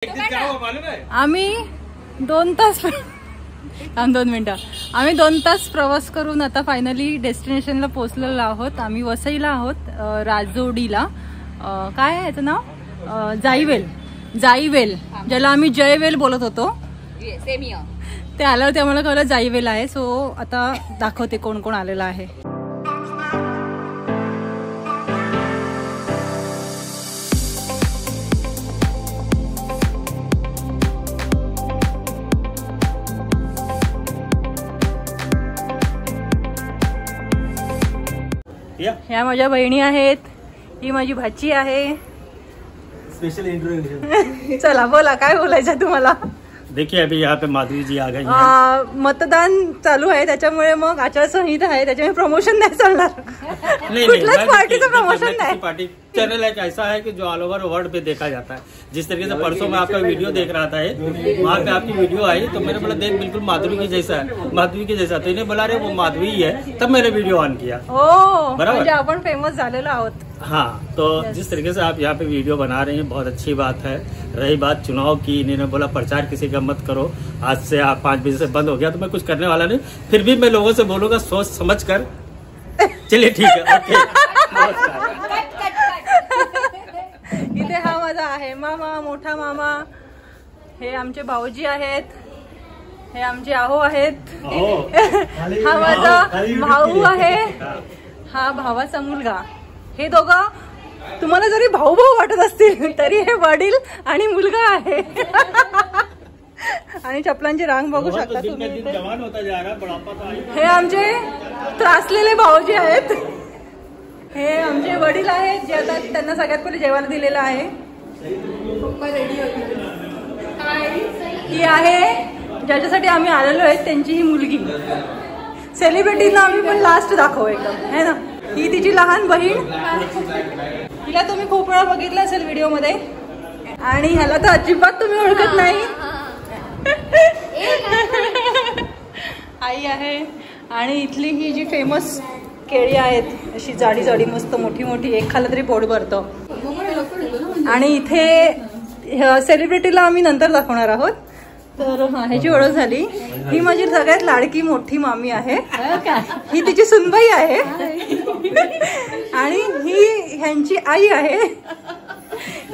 आम्ही 2 तास 2 मिनिटं आम्ही 2 तास प्रवास करून आता फायनली डेस्टिनेशनला पोहोचलेलो आहोत। आम्ही वसईला आहोत, राजोडीला। काय आहे याचं नाव? जाईवेल, ज्याला आम्ही जयवेल बोलत होतो। ते आल्यावर ते आम्हाला कळलं जाईवेल आहे। सो आता दाखवते कोण कोण आलेलं आहे। ह्या माझ्या बहिणी आहेत, ही माझी भाची आहे। स्पेशल इंट्रोडक्शन चला बोला, काय बोलायचं तुम्हाला? देखिए अभी यहाँ पे माधुरी जी आ गई मतदान चालू आहे, त्याच्यामुळे मग आचारसंहिता आहे, त्याच्यामुळे प्रमोशन नहीं चालणार। कुठल्याच पार्टीचं प्रमोशन नाही। पार्टी चैनल एक ऐसा है कि जो ऑल ओवर वर्ल्ड पे देखा जाता है। जिस तरीके से परसों मैं आपका वीडियो देख रहा था, वहाँ पे आपकी वीडियो आई तो मैंने बोला देख बिल्कुल माधुरी के जैसा है, तो इन्हें बोला रे वो माधुरी है, तब मैंने वीडियो ऑन किया। बराबर, आपण फेमस झालेलो आहोत। हाँ, तो जिस तरीके से आप यहाँ पे वीडियो बना रहे हैं बहुत अच्छी बात है। रही बात चुनाव की, इन्होंने बोला प्रचार किसी का मत करो, आज से आप 5 बजे से बंद हो गया, तो मैं कुछ करने वाला नहीं। फिर भी मैं लोगों से बोलूंगा सोच समझ कर। चलिए ठीक है, ओके। इथे हा माझा आहे मामा, मोठा मामा। हे आमचे भाऊजी आहेत, हे आमचे आहो आहेत। हा माझा भाऊ आहे, हा भावाचा मुलगा। हे दोघं तुम्हाला जरी भाऊ भाऊ वाटत असतील तरी हे वडील आणि मुलगा आहे। आणि चपलांची रांग बघू शकता तुम्ही। हे आमचे त्रासलेले भाऊजी आहेत, हे आमचे वडील आहेत जे आता त्यांना सगळ्यात पहिले जेवायला दिलेलं आहे। ही आहे ज्याच्यासाठी आम्ही आलेलो आहे, त्यांची ही मुलगी। सेलिब्रिटीना आम्ही पण लास्ट दाखवू एकदम, है ना। ही तिची लहान बहीण, तिला तुम्ही खूप वेळा बघितलं असेल व्हिडिओ मध्ये, आणि ह्याला तर अजिबात तुम्ही ओळखत नाही। आई आहे, आणि इथली ही जी फेमस केळी आहेत, अशी जाडी जाडी मस्त मोठी मोठी, एक खाल्लं तरी पोट भरतं। आणि इथे सेलिब्रिटीला आम्ही नंतर दाखवणार आहोत। तर ह्याची ओळख झाली, ही माझी सगळ्यात लाडकी मोठी मामी आहे, ही तिची सुनबाई आहे, आणि ही ह्यांची आई आहे,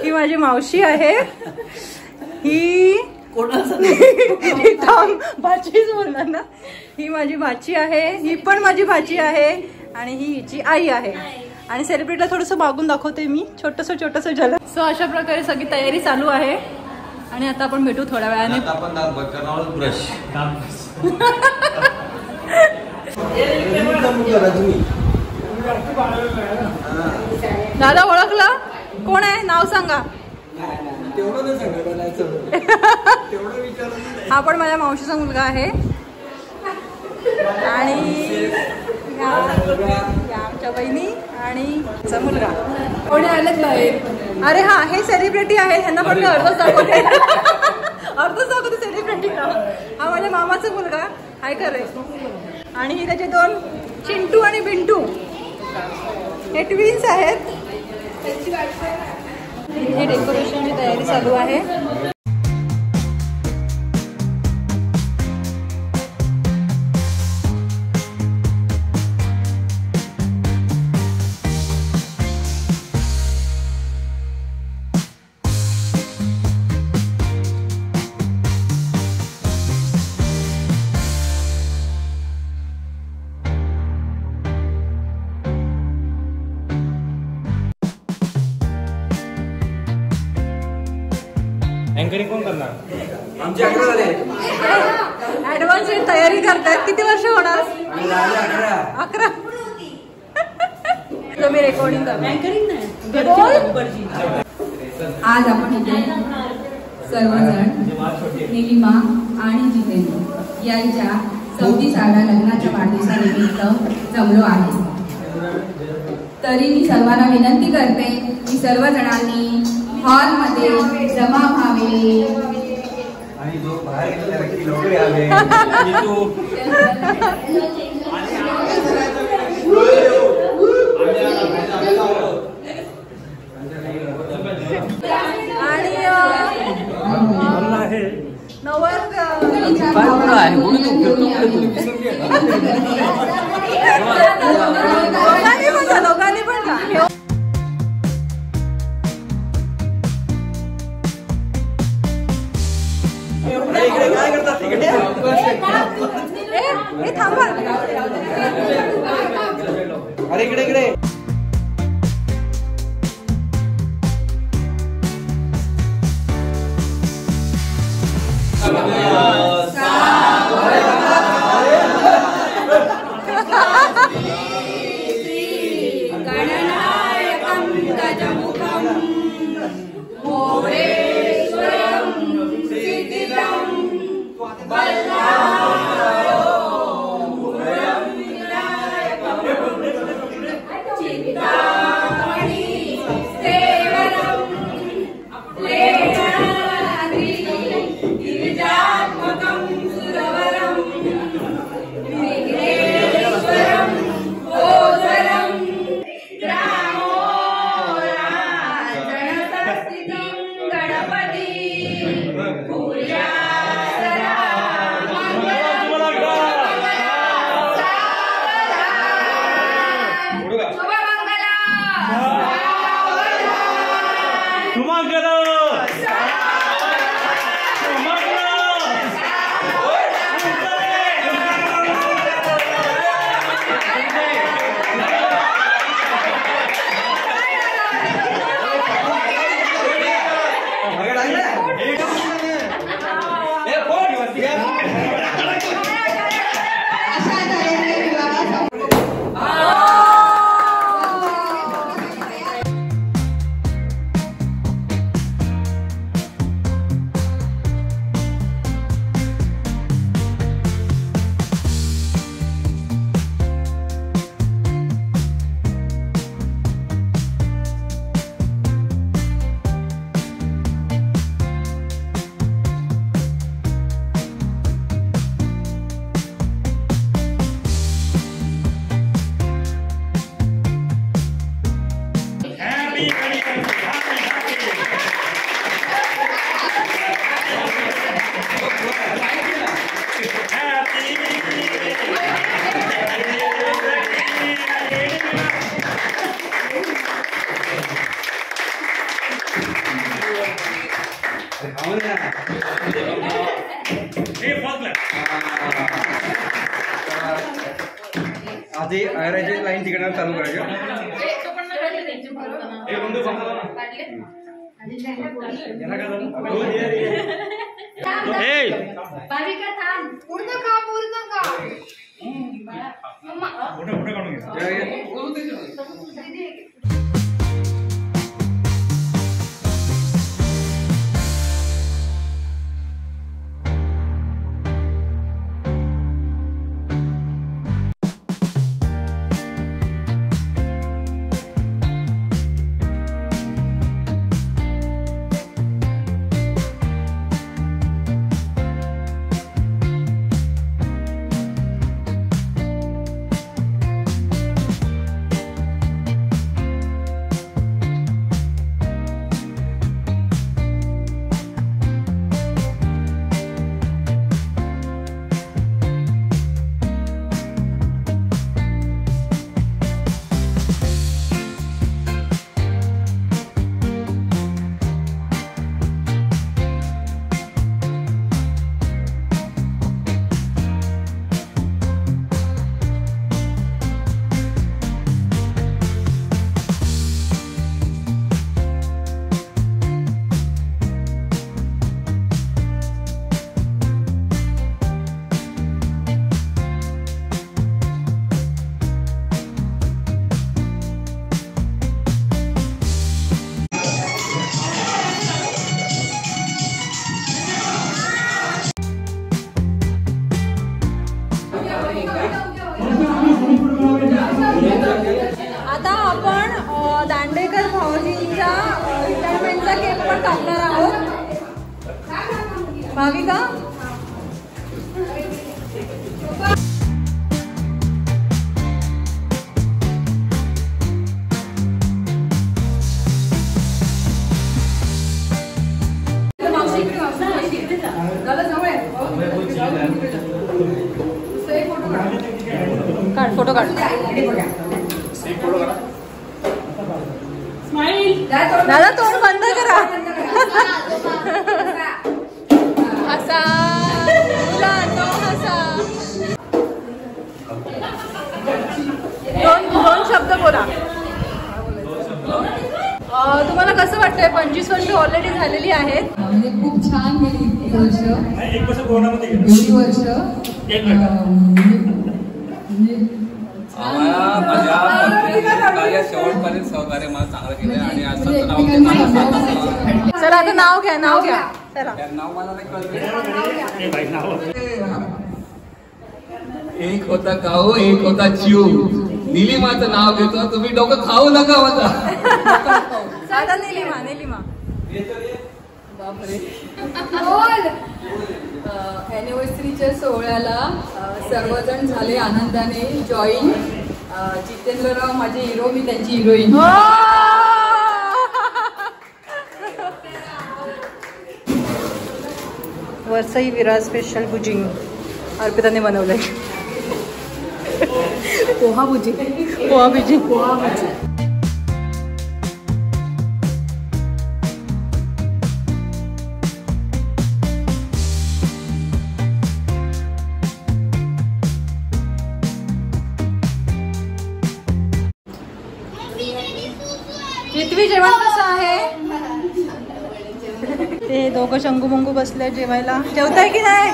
ही माझी मावशी आहे, ही भाचीच बोलणार ना, ही माझी भाची आहे, ही पण माझी भाची आहे, आणि ही हिची आई आहे। आणि सेलिब्रिटीला थोडंसं मागून दाखवते मी, छोटस झालं। सो अशा प्रकारे सगळी तयारी चालू आहे, आणि आता आपण भेटू थोड्या वेळाने। दादा ओळखला कोण आहे? नाव सांगा। हा पण माझ्या मावशीचा मुलगा आहे, आणि आमच्या बहिणी आणि तिचा मुलगा। कोणी आलेच बाहेर? अरे हा, हे सेलिब्रिटी आहे, ह्यांना पण मी अर्धच दाखवते सेलिब्रिटीला। हा माझ्या मामाचा मुलगा हाय करे, आणि हे त्याचे 2 चिंटू आणि बिंटू, हे ट्विन्स आहेत। हे डेकोरेशनची तयारी चालू आहे। एंकरिंग कोण करणार? आमचे 11 झाले। ऍडव्हान्स तयारी करतायत। किती वर्ष होणार? 11। तुम्ही रेकॉर्डिंग करा। एंकरिंग नाही। आज आपण इथे सर्वजण निलिमा आणि जितेंद्र यांच्या 34व्या लग्नाच्या वाढदिवसानिमित्त जमलो आहे। तरी मी सर्वांना विनंती करते की सर्वजणांनी हॉलमध्ये जमा व्हावे, आणि जो बाहेर गेला व्यक्ती लवकर यावे। आणि काय पुढं आहे म्हणून तू फिरतो लोकांनी पण का काय करतात तिकडे थांबा अरे इकडे इकडे आधी आयराची लाईन तिकडे चालू करायची आता आपण दांडेकर भाऊजींच्या रिटायरमेंटचा केक पण कापणार आहोत. भाविका काढ फोटो काढ. दादा तोंड बंद करा. हसा मुलांनो हसा. दोन शब्द बोला. तुम्हाला कसं वाटतंय? 25 वर्ष ऑलरेडी झालेली आहेत. म्हणजे खूप छान गेली वर्ष. एक वर्ष कोरोनामध्ये गेलं. एवढी वर्ष शेवटपर्यंत सहकार्य मला चांगलं केलं आणि असंच नाव. चला आता नाव घ्या. चला नाव मला नाही कळलं. एक होता काऊ एक होता चिऊ. निलिमाचं नाव घेतो तुम्ही डोकं खाऊ नका माझा. साधा निलिमा. अॅनिव्हर्सरीच्या सोहळ्याला सर्वजण झाले आनंदाने जॉईन. जितेंद्रराव माझे हिरो, मी त्यांची हिरोईन. वरसाई विराज स्पेशल भुजिंग अर्पिताने बनवलंय. पोहा भुजी. पृथ्वी जेवण कसं आहे? ते दोघं शंगू मंगू बसले जेवायला. जेवताय की नाही?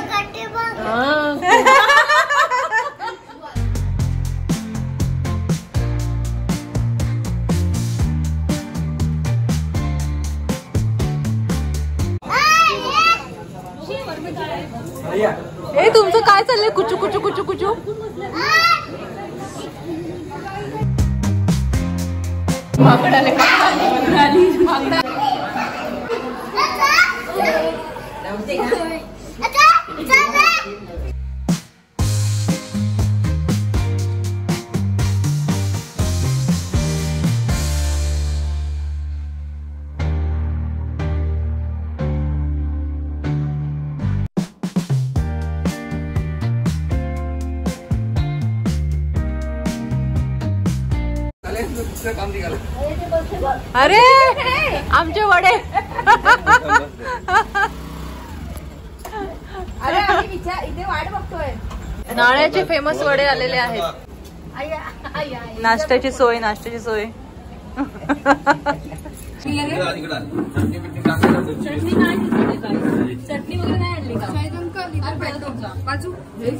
ए तुमचं काय चाललंय? कुचू कुचू कुचू कुचू. अरे आमचे वडे. अरे आम्ही इथे वाट बघतोय. नाळ्याचे फेमस वडे आलेले आहेत. नाश्त्याची सोय.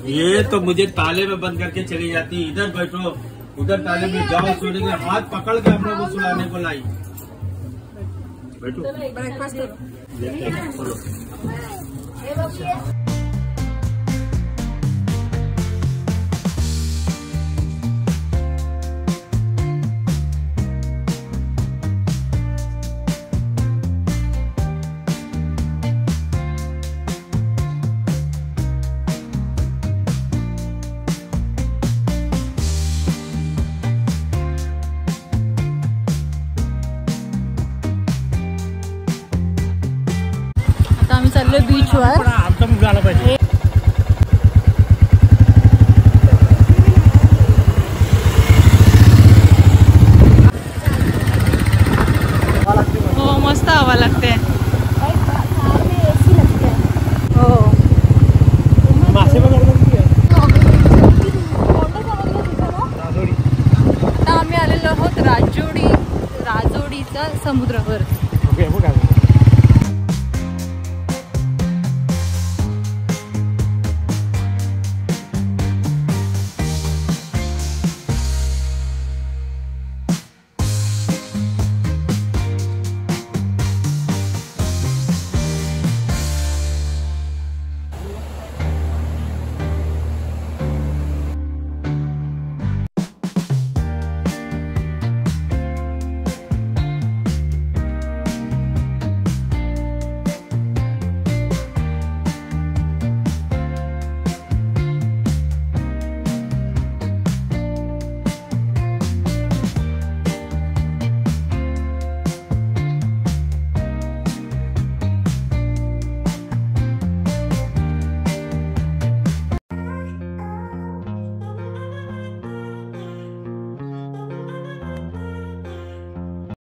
ये तो मुझे ताले में बंद करके चली जाती. इधर बैठो उधर ताले में जाओ. सोने के हाथ पकड़ के हम लोग को सुलाने को लाई. बैठो बीचवर. आमचा मुलगा आला पाहिजे. हो मस्त हवा लागते. हो मासे आता आम्ही आलेलो आहोत राजोडीचा समुद्र.